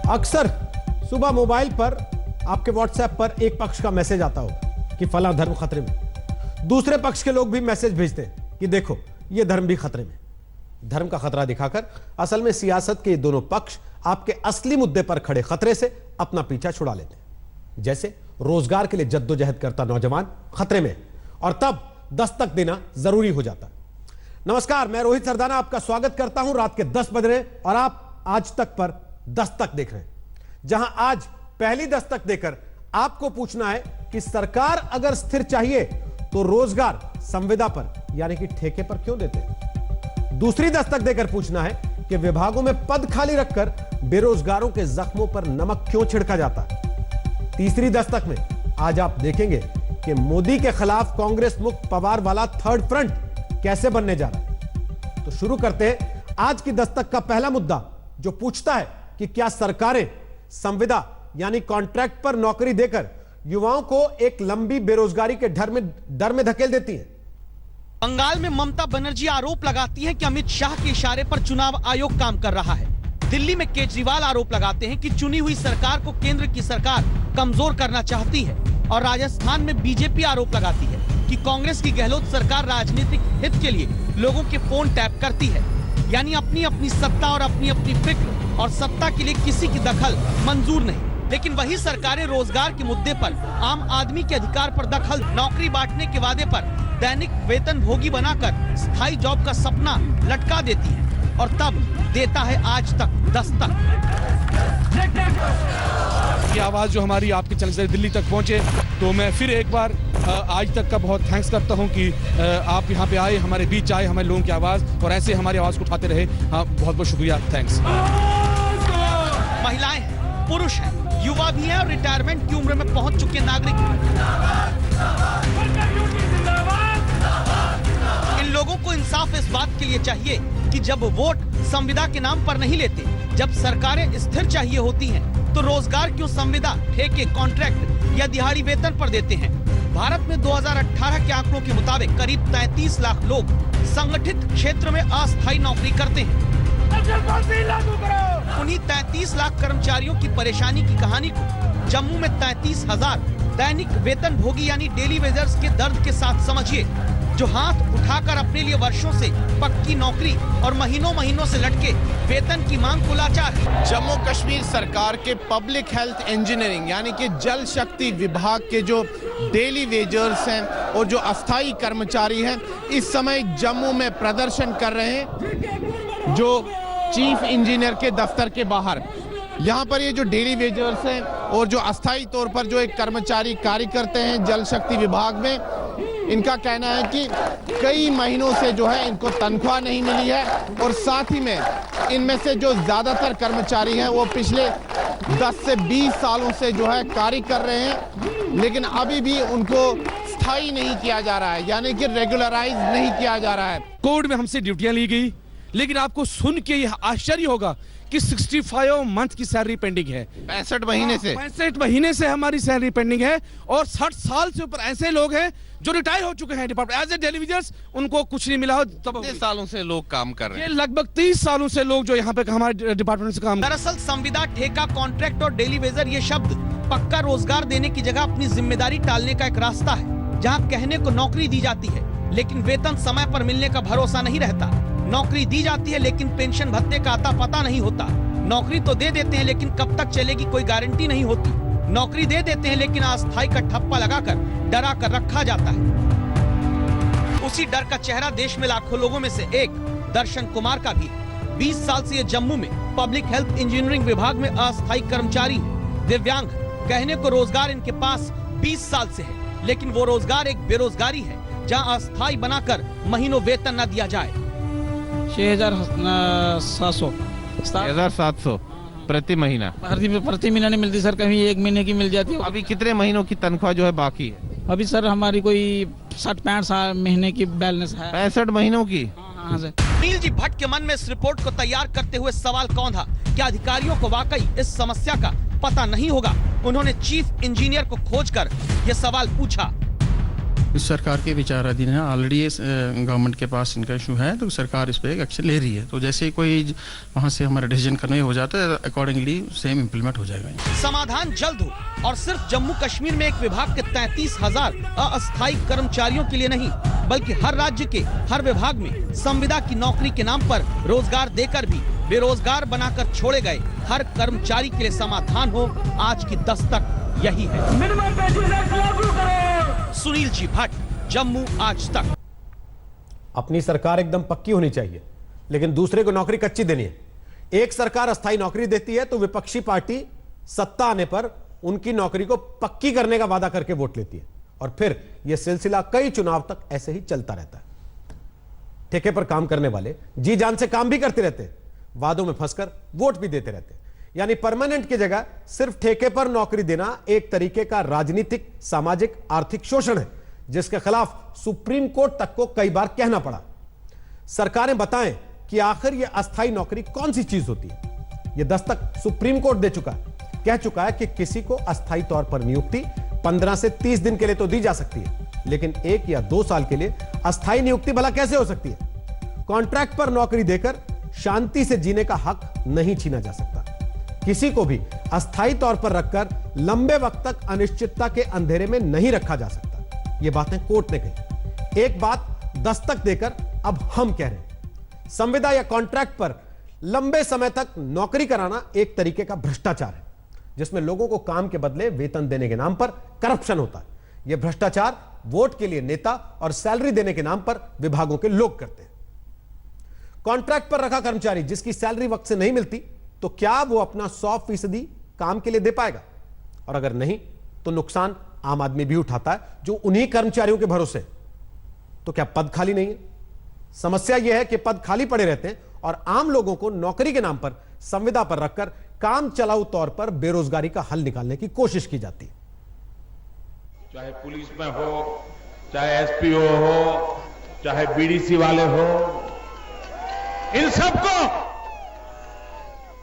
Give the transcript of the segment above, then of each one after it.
अक्सर सुबह मोबाइल पर आपके व्हाट्सएप पर एक पक्ष का मैसेज आता होगा कि फला धर्म खतरे में, दूसरे पक्ष के लोग भी मैसेज भेजते हैं कि देखो ये धर्म भी खतरे में। धर्म का खतरा दिखाकर असल में सियासत के ये दोनों पक्ष आपके असली मुद्दे पर खड़े खतरे से अपना पीछा छुड़ा लेते हैं। जैसे रोजगार के लिए जद्दोजहद करता नौजवान खतरे में और तब दस्तक देना जरूरी हो जाता है। नमस्कार, मैं रोहित सरदाना आपका स्वागत करता हूं। रात के 10 बज रहे और आप आज तक पर दस्तक देख रहे हैं, जहां आज पहली दस्तक देकर आपको पूछना है कि सरकार अगर स्थिर चाहिए तो रोजगार संविदा पर यानी कि ठेके पर क्यों देते हैं। दूसरी दस्तक देकर पूछना है कि विभागों में पद खाली रखकर बेरोजगारों के जख्मों पर नमक क्यों छिड़का जाता है। तीसरी दस्तक में आज आप देखेंगे कि मोदी के खिलाफ कांग्रेस मुक्त पवार वाला थर्ड फ्रंट कैसे बनने जा रहा है। तो शुरू करते हैं आज की दस्तक का पहला मुद्दा, जो पूछता है कि क्या सरकारें संविदा यानी कॉन्ट्रैक्ट पर नौकरी देकर युवाओं को एक लंबी बेरोजगारी के डर में धकेल देती हैं। बंगाल में ममता बनर्जी आरोप लगाती हैं कि अमित शाह के इशारे पर चुनाव आयोग काम कर रहा है। दिल्ली में केजरीवाल आरोप लगाते हैं कि चुनी हुई सरकार को केंद्र की सरकार कमजोर करना चाहती है। और राजस्थान में बीजेपी आरोप लगाती है कि कांग्रेस की गहलोत सरकार राजनीतिक हित के लिए लोगों के फोन टैप करती है, यानी अपनी अपनी सत्ता और अपनी अपनी फिक्र और सत्ता के लिए किसी की दखल मंजूर नहीं। लेकिन वही सरकारें रोजगार के मुद्दे पर आम आदमी के अधिकार पर दखल, नौकरी बांटने के वादे पर दैनिक वेतन भोगी बनाकर स्थायी जॉब का सपना लटका देती है। और तब देता है आज तक दस्तक। ये आवाज जो हमारी आपके चैनल से दिल्ली तक पहुंचे, तो मैं फिर एक बार आज तक का बहुत थैंक्स करता हूं कि आप यहां पे आए, हमारे बीच आए, हमारे लोगों की आवाज और ऐसे हमारी आवाज को उठाते रहे। बहुत बहुत शुक्रिया, थैंक्स। महिलाएं हैं, पुरुष हैं, युवा भी हैं और रिटायरमेंट की उम्र में पहुंच चुके नागरिक। इन लोगों को इंसाफ इस बात के लिए चाहिए कि जब वोट संविदा के नाम पर नहीं लेते, जब सरकारें स्थिर चाहिए होती हैं, तो रोजगार क्यों संविदा, ठेके, कॉन्ट्रैक्ट या दिहाड़ी वेतन पर देते हैं। भारत में 2018 के आंकड़ों के मुताबिक करीब 33 लाख लोग संगठित क्षेत्र में अस्थायी नौकरी करते हैं। उन्हीं 33 लाख कर्मचारियों की परेशानी की कहानी को जम्मू में 33,000 दैनिक वेतन भोगी यानी डेली वेजर्स के दर्द के साथ समझिए, जो हाथ उठाकर अपने लिए वर्षों से पक्की नौकरी और महीनों महीनों से लटके वेतन की मांग को लाचार है। जम्मू कश्मीर सरकार के पब्लिक हेल्थ इंजीनियरिंग यानी कि जल शक्ति विभाग के जो डेली वेजर्स हैं और जो अस्थायी कर्मचारी हैं, इस समय जम्मू में प्रदर्शन कर रहे हैं, जो चीफ इंजीनियर के दफ्तर के बाहर। यहाँ पर ये जो डेली वेजर्स हैं और जो अस्थायी तौर पर जो एक कर्मचारी कार्य करते हैं जल शक्ति विभाग में, इनका कहना है कि कई महीनों से जो है इनको तनख्वाह नहीं मिली है और साथ ही में इनमें से जो ज्यादातर कर्मचारी हैं वो पिछले 10 से 20 सालों से जो है कार्य कर रहे हैं, लेकिन अभी भी उनको स्थायी नहीं किया जा रहा है, यानी कि रेगुलराइज नहीं किया जा रहा है। कोर्ट में हमसे ड्यूटियां ली गई, लेकिन आपको सुन के यह आश्चर्य होगा कि 65 मंथ की सैलरी पेंडिंग है। 65 महीने से 65 महीने से हमारी सैलरी पेंडिंग है। और 60 साल से ऊपर ऐसे लोग हैं जो रिटायर हो चुके हैं department as a daily wagers, उनको कुछ नहीं मिला हो। तब सालों से लोग काम कर रहे हैं, ये लगभग 30 सालों से लोग जो यहाँ पे हमारे डिपार्टमेंट से काम। दरअसल संविदा, ठेका, कॉन्ट्रैक्ट और डेली वेजर ये शब्द पक्का रोजगार देने की जगह अपनी जिम्मेदारी टालने का एक रास्ता है, जहाँ कहने को नौकरी दी जाती है लेकिन वेतन समय पर मिलने का भरोसा नहीं रहता। नौकरी दी जाती है लेकिन पेंशन भत्ते का आता पता नहीं होता। नौकरी तो दे देते हैं लेकिन कब तक चलेगी कोई गारंटी नहीं होती। नौकरी दे देते हैं लेकिन अस्थायी का ठप्पा लगाकर डरा कर रखा जाता है। उसी डर का चेहरा देश में लाखों लोगों में से एक दर्शन कुमार का भी है। 20 साल से ये जम्मू में पब्लिक हेल्थ इंजीनियरिंग विभाग में अस्थायी कर्मचारी है। दिव्यांग, कहने को रोजगार इनके पास 20 साल से है, लेकिन वो रोजगार एक बेरोजगारी है जहाँ अस्थायी बनाकर महीनों वेतन न दिया जाए। 6,700 प्रति महीना। प्रति महीना नहीं मिलती सर, कहीं 1 महीने की मिल जाती है। अभी कितने महीनों की तनख्वाह जो है बाकी है? अभी सर हमारी कोई 60-65 महीने की बैलेंस है। 65 महीनों की? हाँ सर। नील जी भट्ट के मन में इस रिपोर्ट को तैयार करते हुए सवाल कौंधा, क्या अधिकारियों को वाकई इस समस्या का पता नहीं होगा? उन्होंने चीफ इंजीनियर को खोजकर यह सवाल पूछा। इस सरकार के विचाराधीन है। ऑलरेडी गवर्नमेंट के पास इनका इशू है, तो सरकार इस पर एक्शन ले रही है। तो जैसे ही कोई वहाँ से हमारा डिसीजन करना हो जाता है, अकॉर्डिंगली सेम इम्प्लीमेंट हो जाएगा। समाधान जल्द हो, और सिर्फ जम्मू कश्मीर में एक विभाग के 33,000 अस्थायी कर्मचारियों के लिए नहीं, बल्कि हर राज्य के हर विभाग में संविदा की नौकरी के नाम पर रोजगार देकर भी बेरोजगार बनाकर छोड़े गए हर कर्मचारी के लिए समाधान हो। आज की दस्तक यही है। सुनील जी भट्ट, जम्मू आज तक। अपनी सरकार एकदम पक्की होनी चाहिए, लेकिन दूसरे को नौकरी कच्ची देनी है। एक सरकार अस्थायी नौकरी देती है तो विपक्षी पार्टी सत्ता आने पर उनकी नौकरी को पक्की करने का वादा करके वोट लेती है, और फिर यह सिलसिला कई चुनाव तक ऐसे ही चलता रहता है। ठेके पर काम करने वाले जी जान से काम भी करते रहते हैं, वादों में फंसकर वोट भी देते रहते हैं। यानी परमानेंट की जगह सिर्फ ठेके पर नौकरी देना एक तरीके का राजनीतिक, सामाजिक, आर्थिक शोषण है, जिसके खिलाफ सुप्रीम कोर्ट तक को कई बार कहना पड़ा। सरकारें बताएं कि आखिर यह अस्थायी नौकरी कौन सी चीज होती है। यह दस्तक सुप्रीम कोर्ट दे चुका है, कह चुका है कि किसी को अस्थायी तौर पर नियुक्ति 15 से 30 दिन के लिए तो दी जा सकती है, लेकिन 1 या 2 साल के लिए अस्थायी नियुक्ति भला कैसे हो सकती है। कॉन्ट्रैक्ट पर नौकरी देकर शांति से जीने का हक नहीं छीना जा सकता। किसी को भी अस्थायी तौर पर रखकर लंबे वक्त तक अनिश्चितता के अंधेरे में नहीं रखा जा सकता। यह बातें कोर्ट ने कही। एक बात दस्तक देकर अब हम कह रहे हैं, संविदा या कॉन्ट्रैक्ट पर लंबे समय तक नौकरी कराना एक तरीके का भ्रष्टाचार है, जिसमें लोगों को काम के बदले वेतन देने के नाम पर करप्शन होता है। यह भ्रष्टाचार वोट के लिए नेता और सैलरी देने के नाम पर विभागों के लोग करते हैं। कॉन्ट्रैक्ट पर रखा कर्मचारी जिसकी सैलरी वक्त से नहीं मिलती, तो क्या वो अपना 100% काम के लिए दे पाएगा? और अगर नहीं, तो नुकसान आम आदमी भी उठाता है जो उन्हीं कर्मचारियों के भरोसे। तो क्या पद खाली नहीं है? समस्या यह है कि पद खाली पड़े रहते हैं और आम लोगों को नौकरी के नाम पर संविदा पर रखकर काम चलाऊ तौर पर बेरोजगारी का हल निकालने की कोशिश की जाती है। चाहे पुलिस में हो, चाहे एसपीओ हो, चाहे बीडीसी वाले हो, इन सबको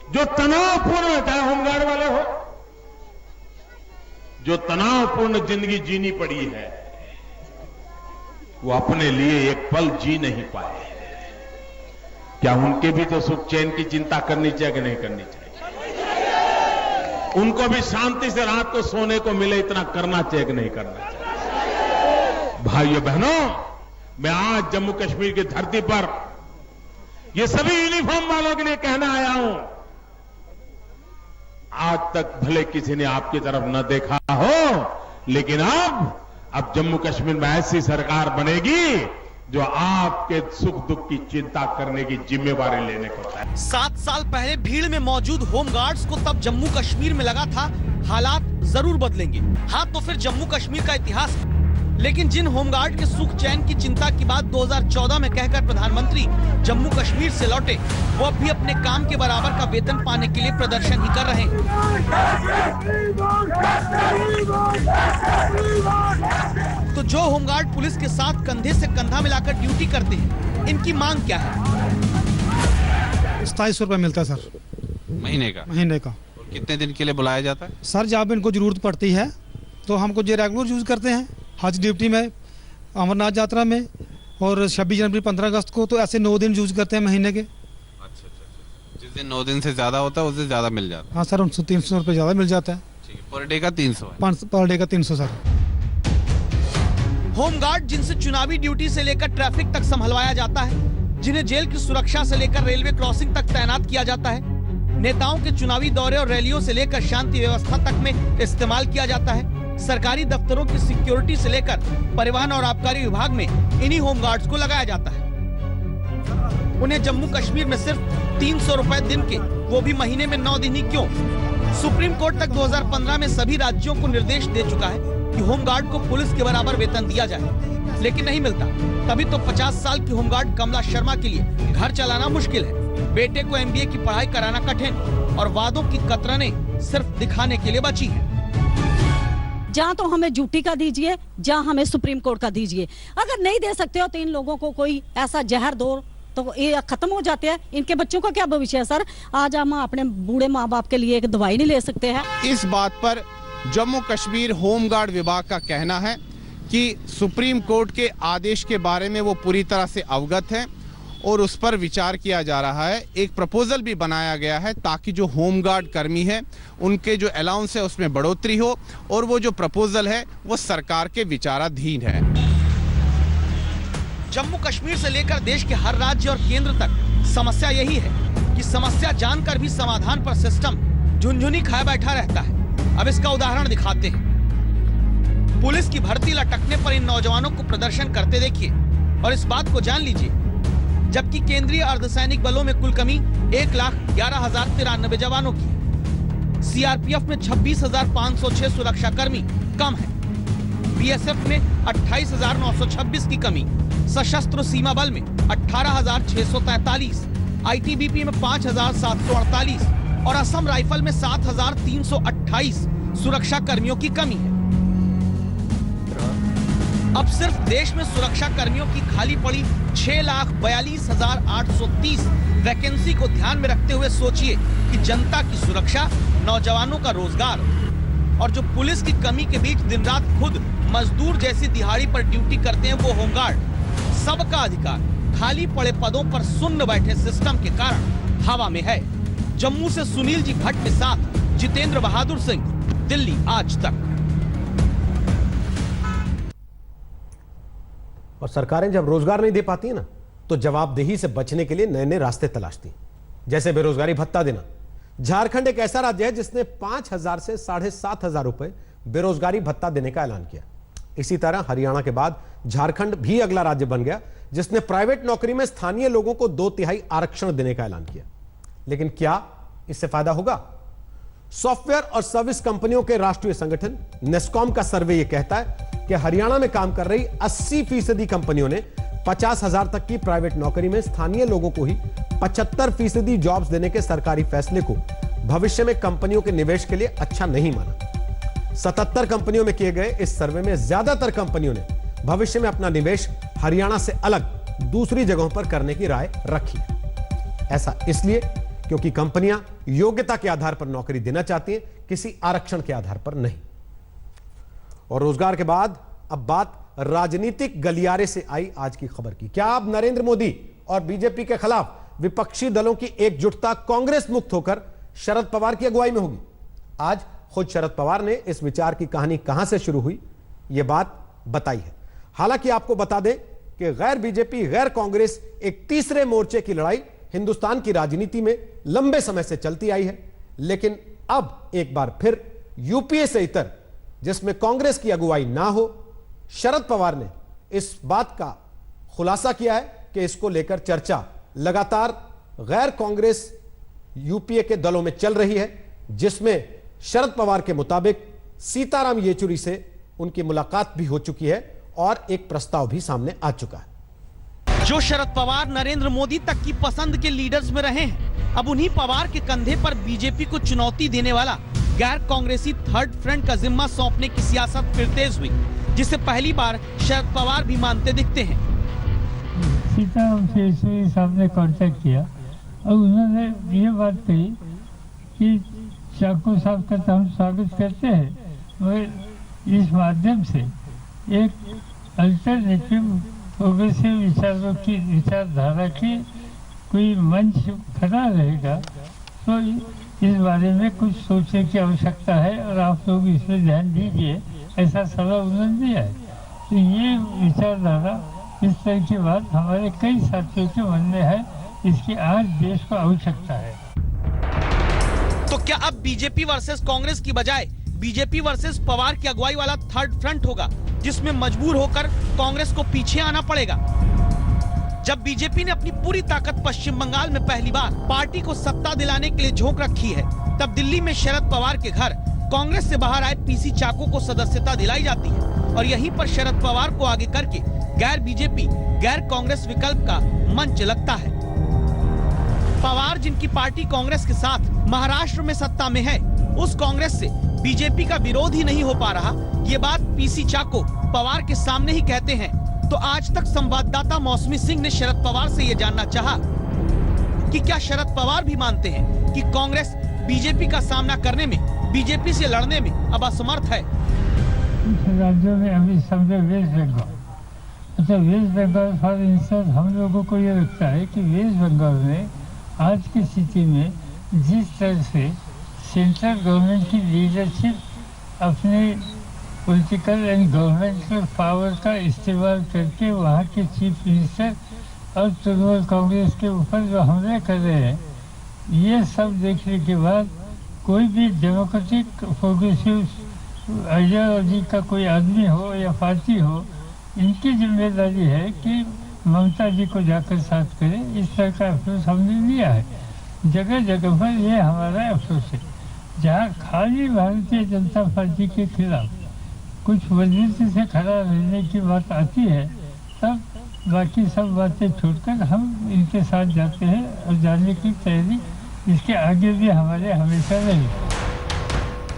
जो तनावपूर्ण, चाहे होमगार्ड वाले हो, जो तनावपूर्ण जिंदगी जीनी पड़ी है, वो अपने लिए एक पल जी नहीं पाए। क्या उनके भी तो सुख चैन की चिंता करनी चाहिए कि नहीं करनी चाहिए? उनको भी शांति से रात को सोने को मिले, इतना करना चाहिए कि नहीं करना चाहिए? भाइयों बहनों, मैं आज जम्मू कश्मीर की धरती पर ये सभी यूनिफॉर्म वालों के लिए कहना आया हूं, आज तक भले किसी ने आपकी तरफ न देखा हो, लेकिन अब जम्मू कश्मीर में ऐसी सरकार बनेगी जो आपके सुख दुख की चिंता करने की जिम्मेवारी लेने को तैयार है। 7 साल पहले भीड़ में मौजूद होमगार्ड्स को तब जम्मू कश्मीर में लगा था हालात जरूर बदलेंगे। हाँ, तो फिर जम्मू कश्मीर का इतिहास है। लेकिन जिन होमगार्ड के सुख चैन की चिंता की बात 2014 में कहकर प्रधानमंत्री जम्मू कश्मीर से लौटे, वो अब भी अपने काम के बराबर का वेतन पाने के लिए प्रदर्शन ही कर रहे हैं। तो जो होमगार्ड पुलिस के साथ कंधे से कंधा मिलाकर ड्यूटी करते हैं, इनकी मांग क्या है? 2700 रुपये मिलता है सर, महीने का। और कितने दिन के लिए बुलाया जाता है? सर जब इनको जरूरत पड़ती है तो हमको जो रेगुलर यूज करते हैं, हज ड्यूटी में, अमरनाथ यात्रा में, और 26 जनवरी 15 अगस्त को, तो ऐसे 9 दिन यूज करते हैं महीने के। अच्छा। जिस दिन 9 दिन से ज्यादा होता है उस दिन ज्यादा मिल जाता है। हाँ सर, उनको 300 रुपये ज्यादा मिल जाता है। ठीक है, पर डे का 300 है। पर डे का 300 सर। होमगार्ड जिनसे चुनावी ड्यूटी से लेकर ट्रैफिक तक संभलवाया जाता है, जिन्हें जेल की सुरक्षा से लेकर रेलवे क्रॉसिंग तक तैनात किया जाता है, नेताओं के चुनावी दौरे और रैलियों से लेकर शांति व्यवस्था तक में इस्तेमाल किया जाता है, सरकारी दफ्तरों की सिक्योरिटी से लेकर परिवहन और आबकारी विभाग में इन्हीं होमगार्ड्स को लगाया जाता है। उन्हें जम्मू कश्मीर में सिर्फ 300 रुपए दिन के, वो भी महीने में 9 दिन ही क्यों? सुप्रीम कोर्ट तक 2015 में सभी राज्यों को निर्देश दे चुका है कि होमगार्ड को पुलिस के बराबर वेतन दिया जाए, लेकिन नहीं मिलता। तभी तो 50 साल की होमगार्ड कमला शर्मा के लिए घर चलाना मुश्किल है, बेटे को MBA की पढ़ाई कराना कठिन, और वादों की कतरनें सिर्फ दिखाने के लिए बची है। जहाँ तो हमें ड्यूटी का दीजिए, जहाँ हमें सुप्रीम कोर्ट का दीजिए। अगर नहीं दे सकते हो तो इन लोगों को कोई ऐसा जहर दो तो ये खत्म हो जाते हैं। इनके बच्चों का क्या भविष्य है सर? आज हम अपने बूढ़े माँ बाप के लिए एक दवाई नहीं ले सकते हैं। इस बात पर जम्मू कश्मीर होमगार्ड विभाग का कहना है कि सुप्रीम कोर्ट के आदेश के बारे में वो पूरी तरह से अवगत हैं और उस पर विचार किया जा रहा है। एक प्रपोजल भी बनाया गया है ताकि जो होमगार्ड कर्मी है उनके जो अलाउंस है उसमें बढ़ोतरी हो, और वो जो प्रपोजल है वो सरकार के विचाराधीन है। जम्मू कश्मीर से लेकर देश के हर राज्य और केंद्र तक समस्या यही है कि समस्या जानकर भी समाधान पर सिस्टम झुनझुनी खाए बैठा रहता है। अब इसका उदाहरण दिखाते हैं। पुलिस की भर्ती लटकने पर इन नौजवानों को प्रदर्शन करते देखिए और इस बात को जान लीजिए, जबकि केंद्रीय अर्धसैनिक बलों में कुल कमी 1,11,093 जवानों की, सीआरपीएफ में 26,506 सुरक्षाकर्मी कम है, बीएसएफ में 28,926 की कमी, सशस्त्र सीमा बल में 18,643, आईटीबीपी में 5,748 और असम राइफल में 7,328 सुरक्षा कर्मियों की कमी है। अब सिर्फ देश में सुरक्षा कर्मियों की खाली पड़ी 6,42,830 वैकेंसी को ध्यान में रखते हुए सोचिए कि जनता की सुरक्षा, नौजवानों का रोजगार और जो पुलिस की कमी के बीच दिन रात खुद मजदूर जैसी दिहाड़ी पर ड्यूटी करते हैं वो होमगार्ड, सबका अधिकार खाली पड़े पदों पर सुन्न बैठे सिस्टम के कारण हवा में है। जम्मू से सुनील जी भट्ट के साथ जितेंद्र बहादुर सिंह, दिल्ली आज तक। और सरकारें जब रोजगार नहीं दे पाती है ना, तो जवाबदेही से बचने के लिए नए नए रास्ते तलाशती हैं, जैसे बेरोजगारी भत्ता देना। झारखंड एक ऐसा राज्य है जिसने 5,000 से 7,500 रुपए बेरोजगारी भत्ता देने का ऐलान किया। इसी तरह हरियाणा के बाद झारखंड भी अगला राज्य बन गया जिसने प्राइवेट नौकरी में स्थानीय लोगों को 2/3 आरक्षण देने का ऐलान किया। लेकिन क्या इससे फायदा होगा? सॉफ्टवेयर और सर्विस कंपनियों के राष्ट्रीय संगठन नेस्कॉम का सर्वे यह कहता है कि हरियाणा में काम कर रही 80% कंपनियों ने 50,000 तक की प्राइवेट नौकरी में स्थानीय लोगों को ही 75% जॉब्स देने के सरकारी फैसले को भविष्य में कंपनियों के निवेश के लिए अच्छा नहीं माना। 77 कंपनियों में किए गए इस सर्वे में ज्यादातर कंपनियों ने भविष्य में अपना निवेश हरियाणा से अलग दूसरी जगहों पर करने की राय रखी है। ऐसा इसलिए क्योंकि कंपनियां योग्यता के आधार पर नौकरी देना चाहती हैं, किसी आरक्षण के आधार पर नहीं। और रोजगार के बाद अब बात राजनीतिक गलियारे से आई आज की खबर की। क्या अब नरेंद्र मोदी और बीजेपी के खिलाफ विपक्षी दलों की एकजुटता कांग्रेस मुक्त होकर शरद पवार की अगुवाई में होगी? आज खुद शरद पवार ने इस विचार की कहानी कहां से शुरू हुई यह बात बताई है। हालांकि आपको बता दें कि गैर बीजेपी गैर कांग्रेस एक तीसरे मोर्चे की लड़ाई हिंदुस्तान की राजनीति में लंबे समय से चलती आई है, लेकिन अब एक बार फिर यूपीए से इतर जिसमें कांग्रेस की अगुवाई ना हो, शरद पवार ने इस बात का खुलासा किया है कि इसको लेकर चर्चा लगातार गैर कांग्रेस यूपीए के दलों में चल रही है, जिसमें शरद पवार के मुताबिक सीताराम येचुरी से उनकी मुलाकात भी हो चुकी है और एक प्रस्ताव भी सामने आ चुका है। जो शरद पवार नरेंद्र मोदी तक की पसंद के लीडर्स में रहे हैं, अब उन्हीं पवार के कंधे पर बीजेपी को चुनौती देने वाला गैर कांग्रेसी थर्ड फ्रंट का जिम्मा सौंपने की सियासत फिर तेज हुई, जिसे पहली बार शरद पवार भी मानते दिखते हैं। सीताराम येचुरी साहब ने कांटेक्ट किया और उन्होंने ये बात कही कि चाको साहब का तो हम स्वागत करते हैं, मगर इस माध्यम से एक अल्टरनेटिव प्रोग्रेसिव विचारधारा की कोई मंच खड़ा रहेगा, तो इस बारे में कुछ सोचने की आवश्यकता है और आप लोग इसमें ध्यान दीजिए, ऐसा सलाह उन्होंने दिया है। तो ये विचारधारा, इस तरह की बात हमारे कई साथियों के मन में है, इसकी आज देश को आवश्यकता है। तो क्या अब बीजेपी वर्सेस कांग्रेस की बजाय बीजेपी वर्सेस पवार की अगुवाई वाला थर्ड फ्रंट होगा, जिसमें मजबूर होकर कांग्रेस को पीछे आना पड़ेगा? जब बीजेपी ने अपनी पूरी ताकत पश्चिम बंगाल में पहली बार पार्टी को सत्ता दिलाने के लिए झोंक रखी है, तब दिल्ली में शरद पवार के घर कांग्रेस से बाहर आए पीसी चाको को सदस्यता दिलाई जाती है और यहीं पर शरद पवार को आगे करके गैर बीजेपी गैर कांग्रेस विकल्प का मंच लगता है। पवार जिनकी पार्टी कांग्रेस के साथ महाराष्ट्र में सत्ता में है, उस कांग्रेस से बीजेपी का विरोध ही नहीं हो पा रहा, ये बात पीसी चाको पवार के सामने ही कहते हैं। तो आज तक संवाददाता मौसमी सिंह ने शरद पवार से ये जानना चाहा कि क्या शरद पवार भी मानते हैं कि कांग्रेस बीजेपी का सामना करने में, बीजेपी से लड़ने में अब असमर्थ है। कुछ राज्यों में अभी समझो वेस्ट बंगाल, अच्छा वेस्ट बंगाल फॉर इंस्टेंस हम लोगों को ये लगता है कि वेस्ट बंगाल में आज की स्थिति में जिस तरह से सेंट्रल गवर्नमेंट की लीडरशिप अपने पॉलिटिकल एंड गवर्नमेंटल पावर का इस्तेमाल करके वहाँ के चीफ मिनिस्टर और तृणमूल कांग्रेस के ऊपर जो हमले कर रहे हैं, ये सब देखने के बाद कोई भी डेमोक्रेटिक प्रोग्रेसिव आइडियोलॉजी का कोई आदमी हो या पार्टी हो, इनकी जिम्मेदारी है कि ममता जी को जाकर साथ करें। इस तरह का अफसोस हमने लिया है जगह जगह पर। ये हमारा अफसोस है जहाँ खाली भारतीय जनता पार्टी के खिलाफ कुछ मजबूती से खड़ा रहने की बात आती है, तब बाकी सब बातें छोड़कर हम इनके साथ जाते हैं और जाने की तैयारी इसके आगे भी हमारे हमेशा रही।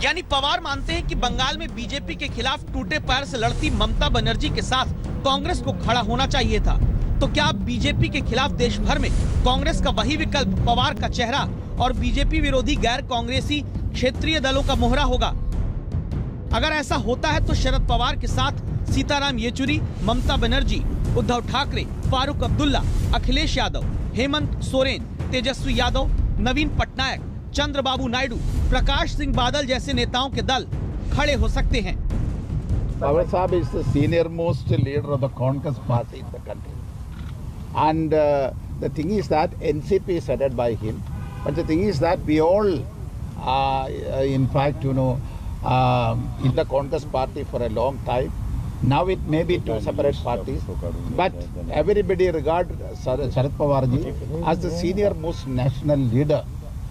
यानी पवार मानते हैं कि बंगाल में बीजेपी के खिलाफ टूटे पैर से लड़ती ममता बनर्जी के साथ कांग्रेस को खड़ा होना चाहिए था। तो क्या बीजेपी के खिलाफ देश भर में कांग्रेस का वही विकल्प पवार का चेहरा और बीजेपी विरोधी गैर कांग्रेसी क्षेत्रीय दलों का मोहरा होगा? अगर ऐसा होता है तो शरद पवार के साथ सीताराम येचुरी, ममता बनर्जी, उद्धव ठाकरे, फारूक अब्दुल्ला, अखिलेश यादव, हेमंत सोरेन, तेजस्वी यादव, नवीन पटनायक, चंद्रबाबू नायडू, प्रकाश सिंह बादल जैसे नेताओं के दल खड़े हो सकते हैं। Pawar Saab is the senior most leader of the Congress party in the country, and the thing is that NCP is headed by him. But the thing is that we all, in fact, in the Congress party for a long time. Now it may be two separate parties, but everybody regards Sharad Pawar ji as the senior most national leader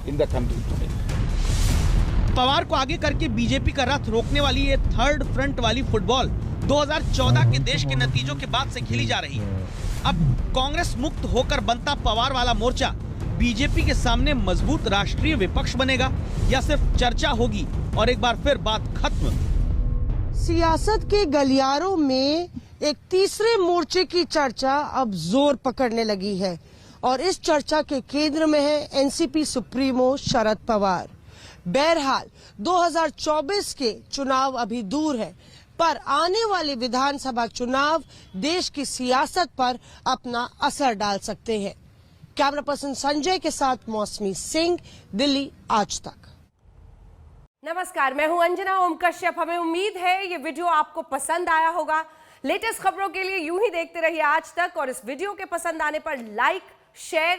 in the country today. Pawar को आगे करके BJP का रथ रोकने वाली ये third front वाली football 2014 के देश के नतीजों के बाद से खेली जा रही है। अब कांग्रेस मुक्त होकर बनता पवार वाला मोर्चा बीजेपी के सामने मजबूत राष्ट्रीय विपक्ष बनेगा या सिर्फ चर्चा होगी और एक बार फिर बात खत्म? सियासत के गलियारों में एक तीसरे मोर्चे की चर्चा अब जोर पकड़ने लगी है और इस चर्चा के केंद्र में है एनसीपी सुप्रीमो शरद पवार। बहरहाल 2024 के चुनाव अभी दूर है, पर आने वाले विधानसभा चुनाव देश की सियासत पर अपना असर डाल सकते हैं। कैमरा पर्सन संजय के साथ मौसमी सिंह, दिल्ली आज तक। नमस्कार, मैं हूं अंजना ओम कश्यप। हमें उम्मीद है ये वीडियो आपको पसंद आया होगा। लेटेस्ट खबरों के लिए यूं ही देखते रहिए आज तक और इस वीडियो के पसंद आने पर लाइक, शेयर